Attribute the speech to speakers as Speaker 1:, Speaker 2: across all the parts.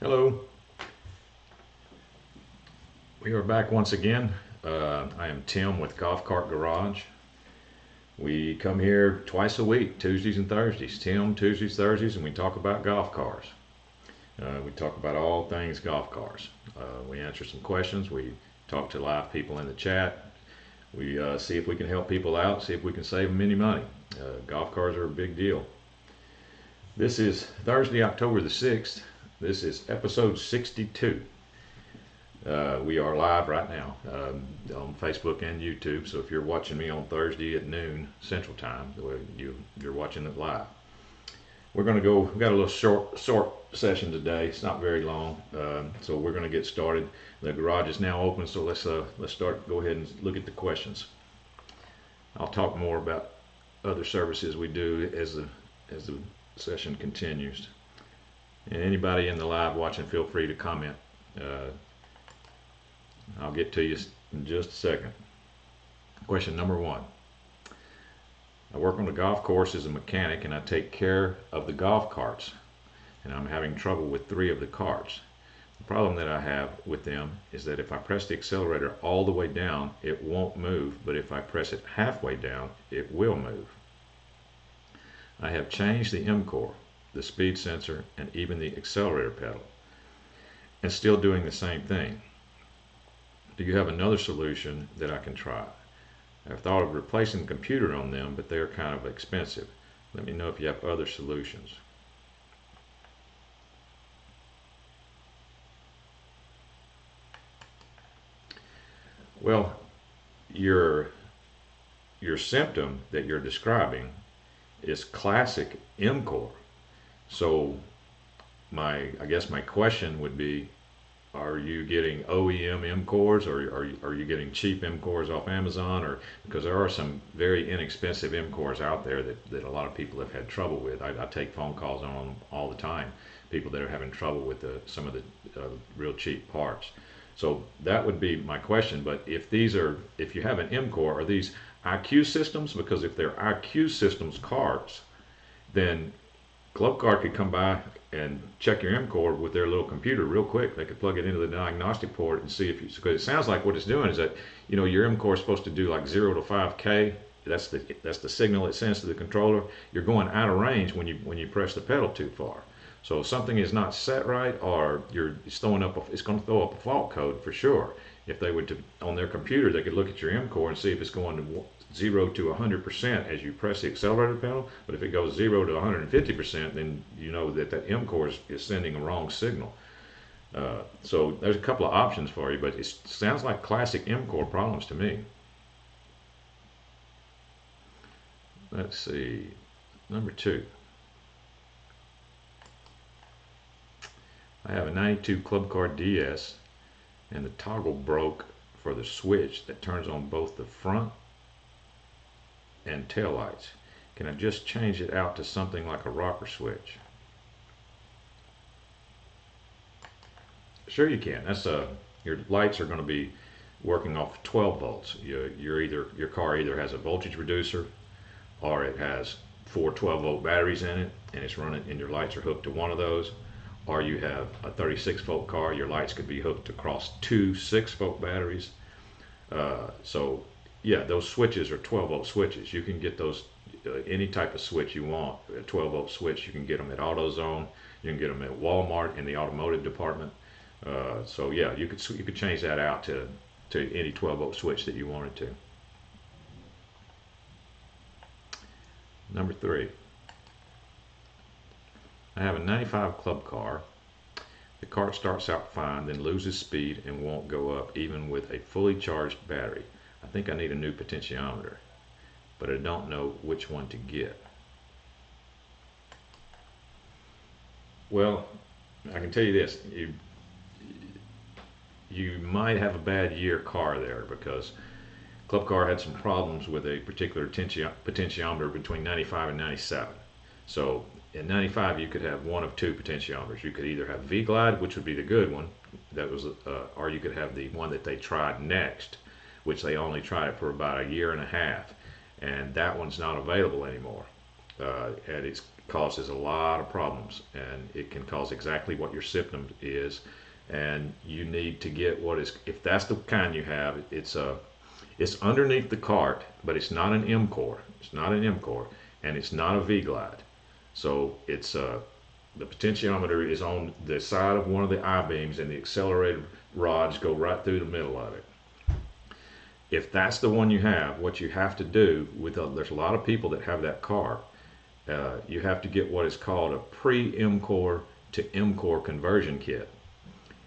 Speaker 1: Hello. We are back once again. I am Tim with Golf Cart Garage. We come here twice a week, Tuesdays and Thursdays. Tim, Tuesdays, Thursdays, and we talk about golf cars. We talk about all things golf cars. We answer some questions. We talk to live people in the chat. We see if we can help people out, see if we can save them any money. Golf cars are a big deal. This is Thursday, October the 6th. This is episode 62. We are live right now on Facebook and YouTube. So if you're watching me on Thursday at noon Central Time, you're watching it live. We're going to go. We've got a little short session today. It's not very long, so we're going to get started. The garage is now open, so let's start. Go ahead and look at the questions. I'll talk more about other services we do as the session continues. And anybody in the live watching, feel free to comment. I'll get to you in just a second. Question number 1. I work on a golf course as a mechanic and I take care of the golf carts. And I'm having trouble with 3 of the carts. The problem that I have with them is that if I press the accelerator all the way down, it won't move, but if I press it halfway down, it will move. I have changed the MCOR, the speed sensor, and even the accelerator pedal, and still doing the same thing. Do you have another solution that I can try? I've thought of replacing the computer on them, but they're kind of expensive. Let me know if you have other solutions. Well, your symptom that you're describing is classic MCOR. So I guess my question would be, are you getting OEM MCORs, or are you getting cheap MCORs off Amazon? Or because there are some very inexpensive MCORs out there that a lot of people have had trouble with. I take phone calls on them all the time. People that are having trouble with some of the real cheap parts. So that would be my question. But if you have an MCOR, are these IQ systems? Because if they're IQ systems cards, then Club Card could come by and check your MCOR with their little computer real quick. They could plug it into the diagnostic port and see if you, because it sounds like what it's doing is that, your MCOR is supposed to do like 0 to 5K. That's the signal it sends to the controller. You're going out of range when you press the pedal too far. So if something is not set right, or it's going to throw up a fault code for sure. If they would on their computer, they could look at your MCOR and see if it's going to 0 to 100% as you press the accelerator pedal. But if it goes 0 to 150%, then you know that MCOR is sending a wrong signal. So there's a couple of options for you, but it sounds like classic MCOR problems to me. Let's see, number 2. I have a 92 Club Card DS, and the toggle broke for the switch that turns on both the front and tail lights. Can I just change it out to something like a rocker switch? Sure you can. Your lights are going to be working off 12 volts. Your car either has a voltage reducer, or it has 4 12-volt batteries in it, and it's running, and your lights are hooked to one of those. Or you have a 36-volt car, your lights could be hooked across 2 6-volt batteries. So yeah, those switches are 12-volt switches. You can get those any type of switch you want. A 12-volt switch, you can get them at AutoZone. You can get them at Walmart in the automotive department. So yeah, you could change that out to any 12-volt switch that you wanted to. Number 3. I have a 95 Club Car. The cart starts out fine, then loses speed and won't go up even with a fully charged battery. I think I need a new potentiometer, but I don't know which one to get. Well, I can tell you this, you might have a bad year car there, because Club Car had some problems with a particular potentiometer between 95 and 97. So in 95, you could have one of 2 potentiometers. You could either have V-Glide, which would be the good one, or you could have the one that they tried next, which they only tried it for about a year and a half, and that one's not available anymore. And it's causes a lot of problems, and it can cause exactly what your symptom is. And you need to get what is, if that's the kind you have, it's underneath the cart, but it's not an MCOR. It's not an MCOR, and it's not a V-glide. So it's the potentiometer is on the side of one of the I-beams, and the accelerator rods go right through the middle of it. If that's the one you have, what you have to do with there's a lot of people that have that car. You have to get what is called a pre-MCOR to MCOR conversion kit.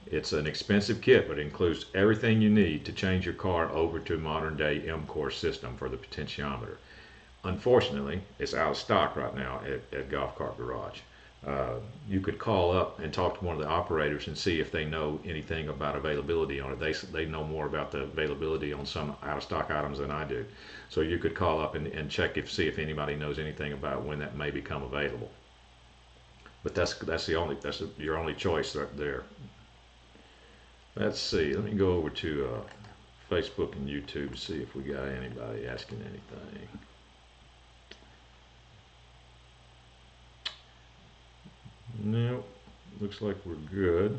Speaker 1: It's an expensive kit, but it includes everything you need to change your car over to a modern day MCOR system for the potentiometer. Unfortunately, it's out of stock right now at Golf Cart Garage. You could call up and talk to one of the operators and see if they know anything about availability on it. They know more about the availability on some out of stock items than I do. So you could call up and check see if anybody knows anything about when that may become available. But that's your only choice right there. Let's see. Let me go over to Facebook and YouTube and see if we got anybody asking anything. Nope, looks like we're good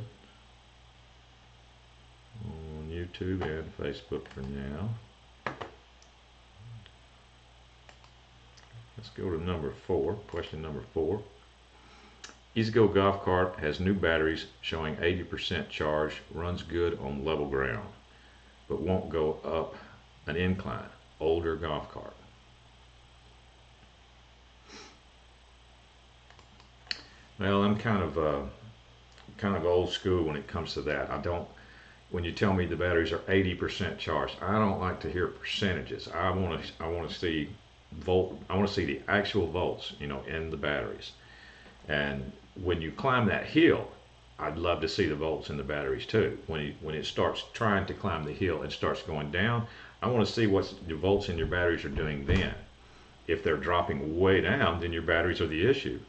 Speaker 1: on YouTube and Facebook for now. Let's go to number 4, question number 4. EZGO golf cart has new batteries showing 80% charge, runs good on level ground, but won't go up an incline. Older golf cart. Well, I'm kind of old school when it comes to that. When you tell me the batteries are 80% charged, I don't like to hear percentages. I want to see I want to see the actual volts, in the batteries. And when you climb that hill, I'd love to see the volts in the batteries too. When it starts trying to climb the hill and starts going down, I want to see what the volts in your batteries are doing then. If they're dropping way down, then your batteries are the issue.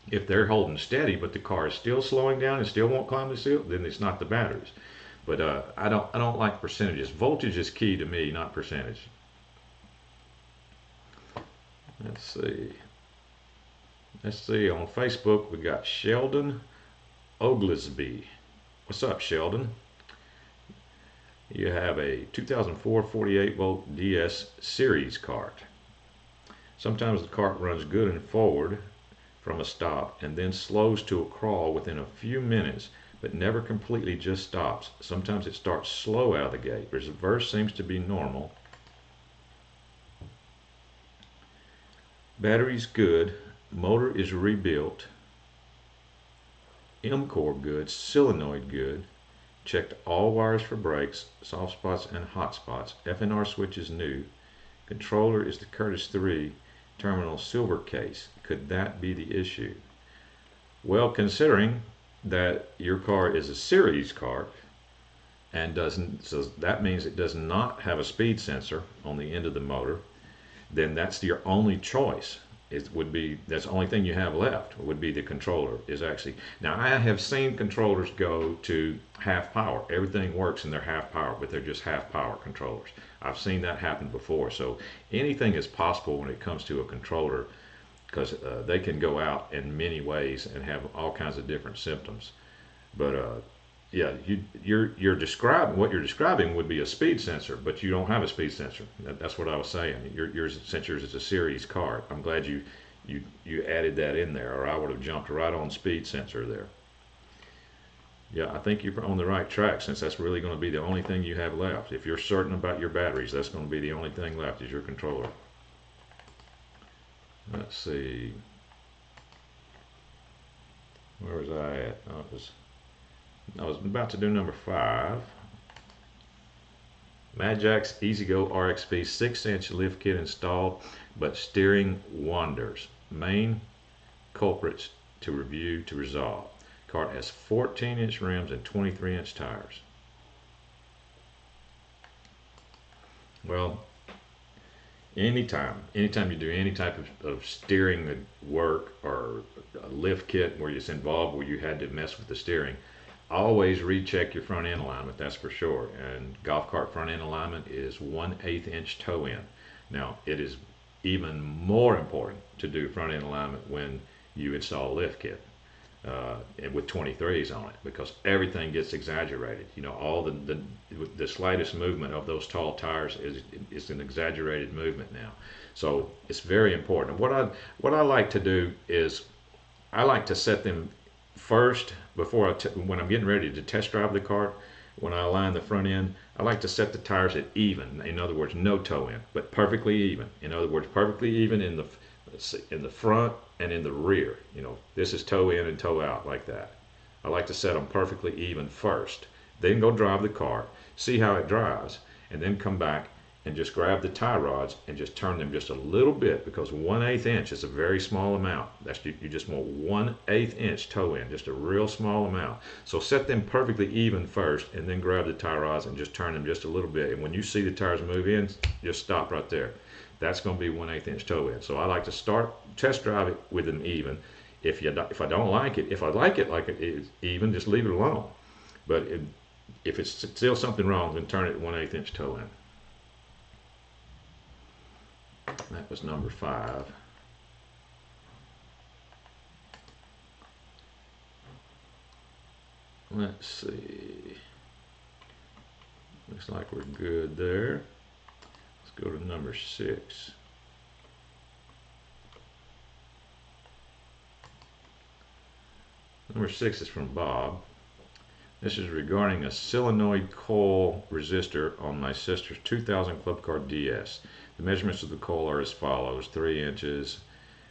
Speaker 1: If they're holding steady, but the car is still slowing down and still won't climb the hill, then it's not the batteries. But I don't like percentages. Voltage is key to me, not percentage. Let's see. On Facebook we got Sheldon Oglesby. What's up, Sheldon? You have a 2004 48 volt DS series cart. Sometimes the cart runs good and forward from a stop and then slows to a crawl within a few minutes, but never completely just stops. Sometimes it starts slow out of the gate. Reverse seems to be normal. Battery's good. Motor is rebuilt. MCOR good. Solenoid good. Checked all wires for brakes, soft spots and hot spots. FNR switch is new. Controller is the 𝗟𝘂𝘁𝗍 terminal silver case. Could that be the issue? Well, considering that your car is a series cart and so that means it does not have a speed sensor on the end of the motor, then that's your only choice. That's the only thing you have left would be the controller. Now I have seen controllers go to half power. Everything works and they're half power, but they're just half power controllers. I've seen that happen before. So anything is possible when it comes to a controller, because they can go out in many ways and have all kinds of different symptoms. But yeah, what you're describing would be a speed sensor, but you don't have a speed sensor. That's what I was saying. Since yours is a series cart, I'm glad you added that in there, or I would have jumped right on speed sensor there. Yeah, I think you're on the right track, since that's really going to be the only thing you have left. If you're certain about your batteries, that's going to be the only thing left is your controller. Let's see. Where was I at? I was about to do number 5. MadJax EZGO RXV 6-inch lift kit installed, but steering wanders. Main culprits to review to resolve. Cart has 14-inch rims and 23-inch tires. Well, anytime you do any type of steering work or a lift kit where it's involved, where you had to mess with the steering, always recheck your front end alignment, that's for sure. And golf cart front end alignment is 1/8 inch toe in. Now, it is even more important to do front end alignment when you install a lift kit and with 23s on it, because everything gets exaggerated. You know, all the slightest movement of those tall tires is an exaggerated movement now. So it's very important. What I like to do is I like to set them first before when I'm getting ready to test drive the car. When I align the front end, I like to set the tires at even. In other words, no toe in, but perfectly even. In other words, perfectly even in the front and in the rear. You know, this is toe in and toe out like that. I like to set them perfectly even first. Then go drive the car, see how it drives, and then come back and just grab the tie rods and just turn them just a little bit, because 1/8 inch is a very small amount. You just want 1/8 inch toe in, just a real small amount. So set them perfectly even first, and then grab the tie rods and just turn them just a little bit. And when you see the tires move in, just stop right there. That's going to be 1/8 inch toe in. So I like to test drive it with them even. If I don't like it, if I like it is even, just leave it alone. But if it's still something wrong, then turn it 1/8 inch toe in. That was number 5. Let's see. Looks like we're good there. Let's go to number 6. Number 6 is from Bob. This is regarding a solenoid coil resistor on my sister's 2000 Club Car DS. The measurements of the coil are as follows: 3 inches.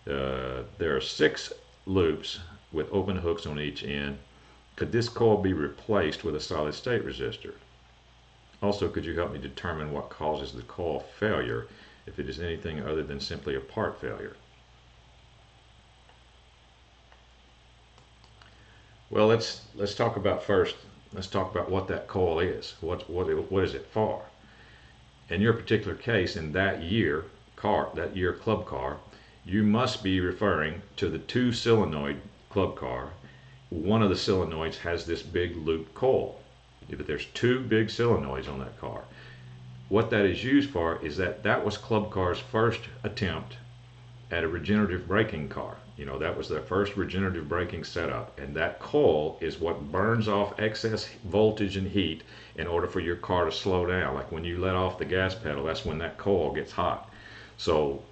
Speaker 1: There are 6 loops with open hooks on each end. Could this coil be replaced with a solid state resistor? Also, could you help me determine what causes the coil failure, if it is anything other than simply a part failure? Well, let's talk about first. Let's talk about what that coil is. What is it for? In your particular case, in that year club car, you must be referring to the 2 solenoid club car. One of the solenoids has this big loop coil. But there's 2 big solenoids on that car. What that is used for is that was Club Car's first attempt at a regenerative braking car. You know, that was their first regenerative braking setup, and that coil is what burns off excess voltage and heat in order for your car to slow down. Like when you let off the gas pedal, that's when that coil gets hot. So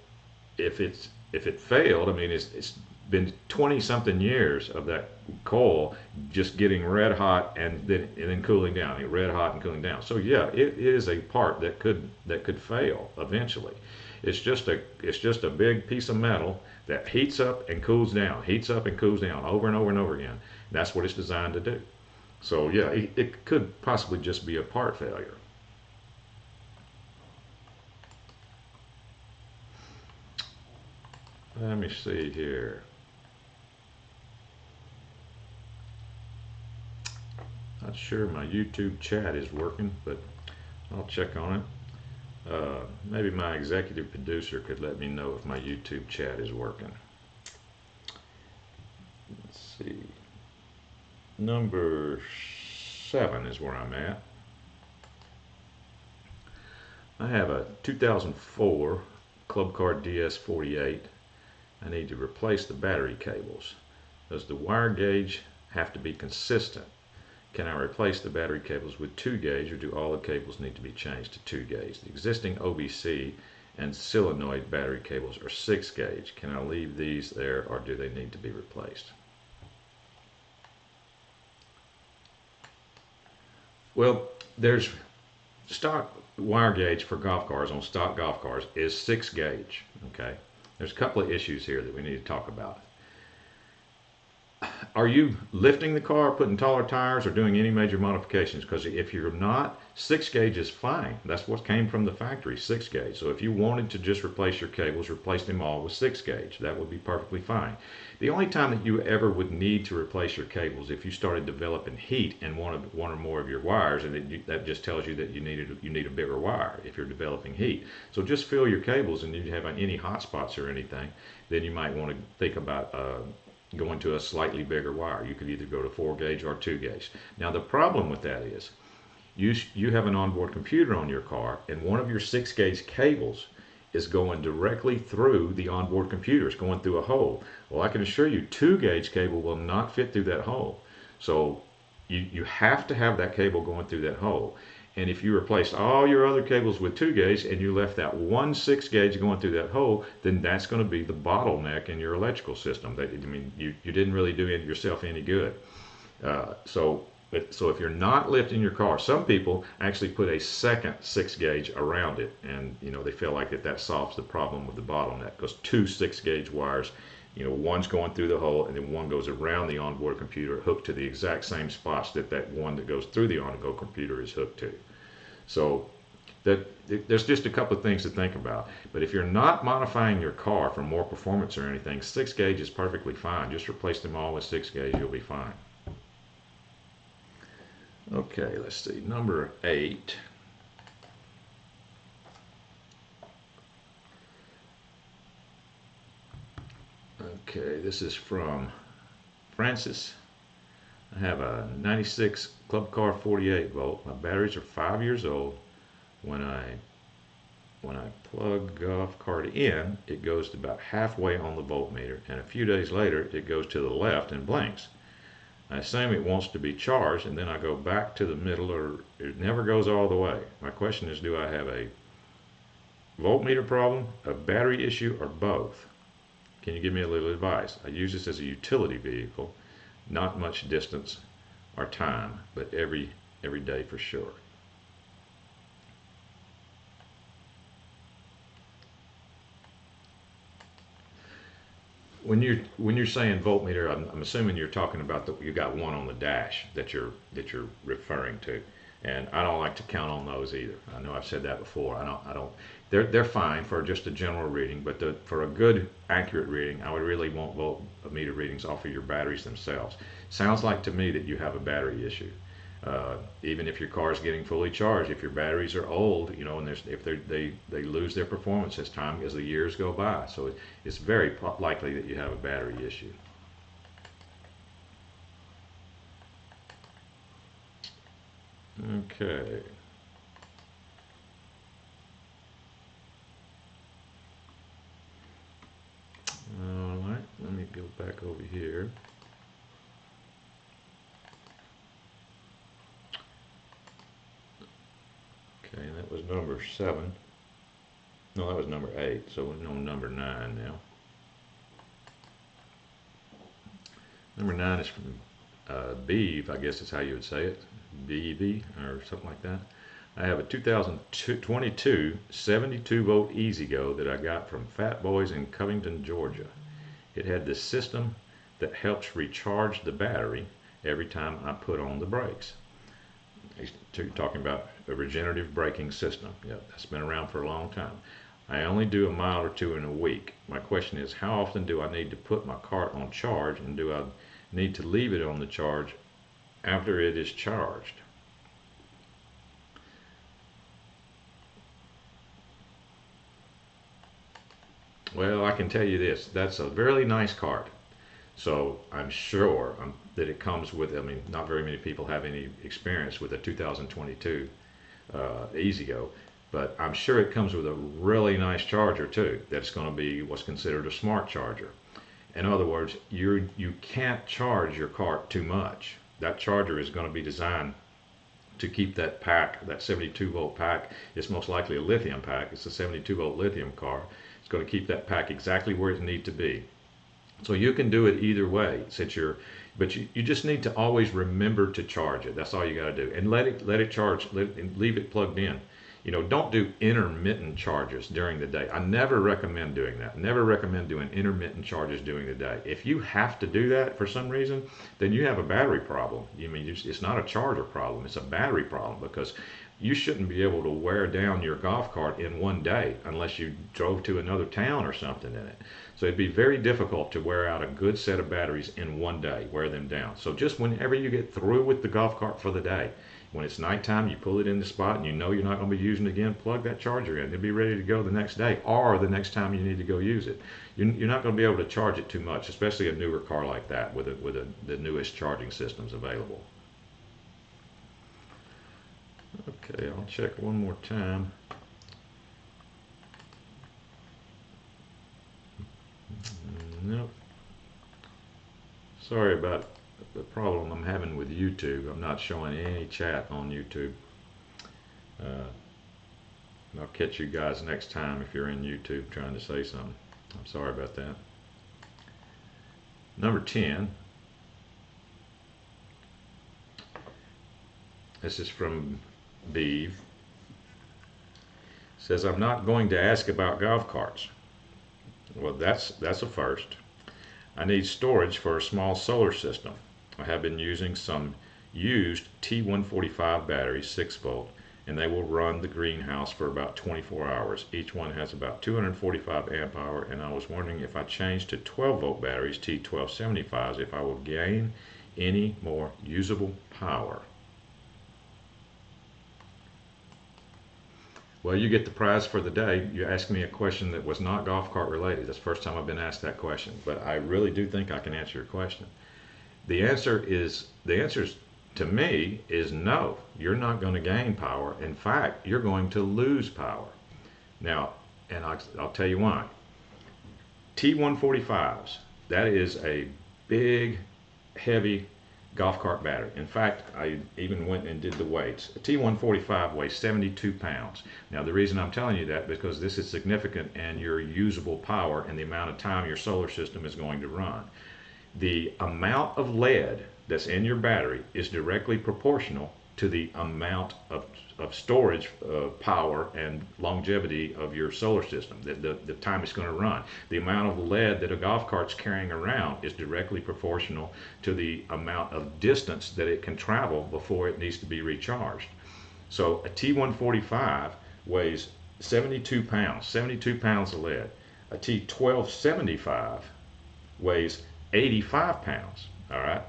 Speaker 1: if it failed, I mean, it's been 20-something years of that coil just getting red hot and then cooling down, red hot and cooling down. So yeah, it is a part that could fail eventually. It's just a big piece of metal that heats up and cools down, over and over and over again. That's what it's designed to do. So yeah, it could possibly just be a part failure. Let me see here. Not sure my YouTube chat is working, but I'll check on it. Maybe my executive producer could let me know if my YouTube chat is working. Let's see. Number 7 is where I'm at. I have a 2004 Club Car DS48. I need to replace the battery cables. Does the wire gauge have to be consistent? Can I replace the battery cables with 2 gauge, or do all the cables need to be changed to 2 gauge? The existing OBC and Solenoid battery cables are 6 gauge. Can I leave these there, or do they need to be replaced? Well, there's stock wire gauge for golf cars on stock golf cars is 6 gauge. Okay, there's a couple of issues here that we need to talk about. Are you lifting the car, putting taller tires, or doing any major modifications? Because if you're not, 6 gauge is fine. That's what came from the factory, 6 gauge. So if you wanted to just replace your cables, replace them all with 6 gauge. That would be perfectly fine. The only time that you ever would need to replace your cables if you started developing heat in one or more of your wires, and that just tells you that you need a bigger wire if you're developing heat. So just fill your cables, and if you have any hot spots or anything, then you might want to think about going to a slightly bigger wire. You could either go to 4 gauge or 2 gauge. Now the problem with that is you have an onboard computer on your car, and one of your 6 gauge cables is going directly through the onboard computer. It's going through a hole. Well, I can assure you 2-gauge cable will not fit through that hole. So you have to have that cable going through that hole. And if you replaced all your other cables with 2-gauge and you left that one 6-gauge going through that hole, then that's going to be the bottleneck in your electrical system. I mean, you didn't really do yourself any good. So if you're not lifting your car, some people actually put a second 6-gauge around it, and they feel like that solves the problem with the bottleneck, because 2 6-gauge wires, one's going through the hole and then one goes around the onboard computer, hooked to the exact same spots that one that goes through the onboard computer is hooked to. So there's just a couple of things to think about. But if you're not modifying your car for more performance or anything, 6-gauge is perfectly fine. Just replace them all with 6-gauge, you'll be fine. Okay, let's see, number 8. Okay, this is from Francis. I have a 96 Club Car 48 volt. My batteries are 5 years old. When I plug golf cart in, it goes to about halfway on the voltmeter, and a few days later it goes to the left and blinks. I assume it wants to be charged, and then I go back to the middle, or it never goes all the way. My question is, do I have a voltmeter problem, a battery issue, or both? Can you give me a little advice? I use this as a utility vehicle, not much distance or time, but every day for sure. When you're saying voltmeter, I'm assuming you're talking about you got one on the dash that you're referring to, and I don't like to count on those either. I know I've said that before. I don't. They're fine for just a general reading, but for a good accurate reading, I would really want voltmeter readings off of your batteries themselves. Sounds like to me that you have a battery issue. Even if your car is getting fully charged, if your batteries are old, and if they lose their performance as the years go by, so it's very likely that you have a battery issue. Okay. All right, let me go back over here. Okay, that was number 7. No, that was number 8, so we're on number 9 now. Number 9 is from 𝗏, I guess is how you would say it, 𝗏 or something like that. I have a 2022 72-volt EZGO that I got from Fatboy's in Covington, Georgia. It had this system that helps recharge the battery every time I put on the brakes. You're talking about a regenerative braking system. Yep, that's been around for a long time. I only do a mile or 2 in a week. My question is, how often do I need to put my cart on charge, and do I need to leave it on the charge after it is charged? Well, I can tell you this, that's a really nice cart. So I'm sure that it comes with, I mean, not very many people have any experience with a 2022 EZGO, but I'm sure it comes with a really nice charger too. That's going to be what's considered a smart charger. In other words, you can't charge your cart too much. That charger is going to be designed to keep that pack, that 72 volt pack. It's most likely a lithium pack. It's a 72 volt lithium car. It's going to keep that pack exactly where it needs to be. So you can do it either way, but you just need to always remember to charge it. That's all you got to do, and let it charge, leave it plugged in. Don't do intermittent charges during the day. I never recommend doing that. Never recommend doing intermittent charges during the day. If you have to do that for some reason, then you have a battery problem. It's not a charger problem, it's a battery problem, because you shouldn't be able to wear down your golf cart in one day unless you drove to another town or something in it. So it'd be very difficult to wear out a good set of batteries in one day, wear them down. So just whenever you get through with the golf cart for the day, when it's nighttime, you pull it in the spot and you know you're not going to be using it again, plug that charger in. It'll be ready to go the next day, or the next time you need to go use it. You're not going to be able to charge it too much, especially a newer car like that with the newest charging systems available. Okay, I'll check one more time. Sorry about the problem I'm having with YouTube. I'm not showing any chat on YouTube. I'll catch you guys next time if you're in YouTube trying to say something. I'm sorry about that. Number 10. This is from 𝗲𝘂𝘁𝘁. Says, I'm not going to ask about golf carts. Well, that's a first. I need storage for a small solar system. I have been using some used T145 batteries, 6 volt, and they will run the greenhouse for about 24 hours. Each one has about 245 amp hour, and I was wondering if I change to 12 volt batteries, T1275s, if I will gain any more usable power. Well, you get the prize for the day. You asked me a question that was not golf cart related. That's the first time I've been asked that question, but I really do think I can answer your question. The answer to me is no. You're not going to gain power. In fact, you're going to lose power. Now, and I'll tell you why. T145s, that is a big, heavy golf cart battery. In fact, I even went and did the weights. A T145 weighs 72 pounds. Now, the reason I'm telling you that because this is significant in your usable power and the amount of time your solar system is going to run. The amount of lead that's in your battery is directly proportional to the amount of storage power and longevity of your solar system, the time it's going to run. The amount of lead that a golf cart's carrying around is directly proportional to the amount of distance that it can travel before it needs to be recharged. So a T145 weighs 72 pounds of lead. A T1275 weighs 85 pounds, all right?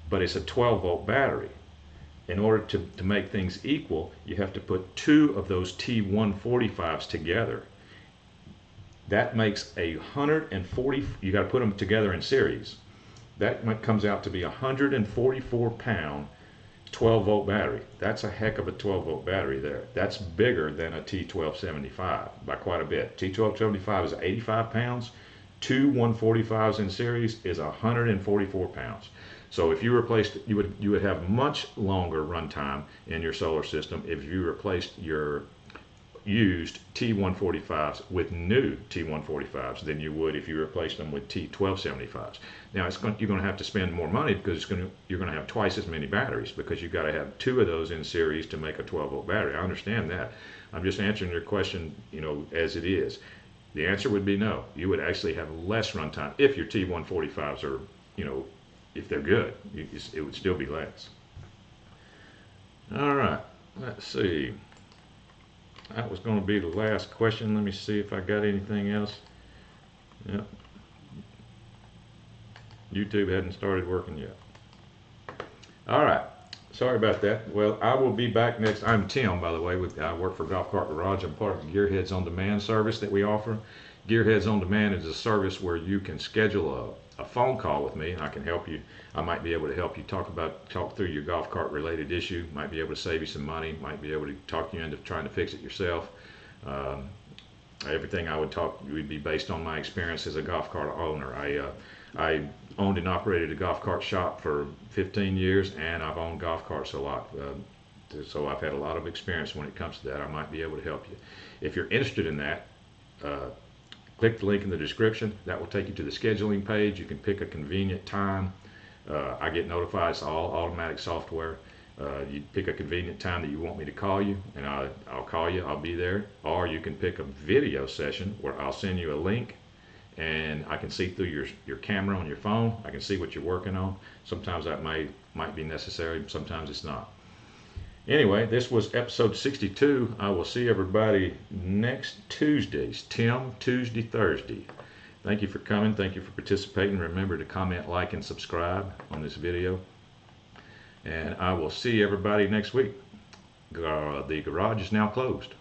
Speaker 1: But it's a 12 volt battery. In order to make things equal, you have to put 2 of those T145s together. That makes 140, you got to put them together in series. That comes out to be a 144 pound 12 volt battery. That's a heck of a 12 volt battery there. That's bigger than a T1275 by quite a bit. T1275 is 85 pounds. 2 145s in series is 144 pounds. So if you replaced, you would have much longer runtime in your solar system if you replaced your used T145s with new T145s than you would if you replaced them with T1275s. Now you're going to have to spend more money because you're going to have twice as many batteries because you've got to have 2 of those in series to make a 12 volt battery. I understand that. I'm just answering your question, as it is. The answer would be no. You would actually have less runtime if your T145s are, if they're good. It would still be less. All right, let's see. That was going to be the last question. Let me see if I got anything else. Yep. YouTube hadn't started working yet. All right. Sorry about that. Well, I will be back next. I'm Tim, by the way. I work for Golf Cart Garage. I'm part of the Gearheads On Demand service that we offer. Gearheads On Demand is a service where you can schedule a phone call with me, and I can help you. I might be able to help you talk through your golf cart related issue. Might be able to save you some money. Might be able to talk you into trying to fix it yourself. Everything I would would be based on my experience as a golf cart owner. I owned and operated a golf cart shop for 15 years, and I've owned golf carts a lot. So I've had a lot of experience when it comes to that. I might be able to help you. If you're interested in that, click the link in the description. That will take you to the scheduling page. You can pick a convenient time. I get notified. It's all automatic software. You pick a convenient time that you want me to call you, and I'll call you. I'll be there. Or you can pick a video session where I'll send you a link, and I can see through your camera on your phone. I can see what you're working on. Sometimes that might be necessary. Sometimes it's not. Anyway, this was episode 62. I will see everybody next Tuesdays. Tim, Tuesday, Thursday. Thank you for coming. Thank you for participating. Remember to comment, like, and subscribe on this video. And I will see everybody next week. The garage is now closed.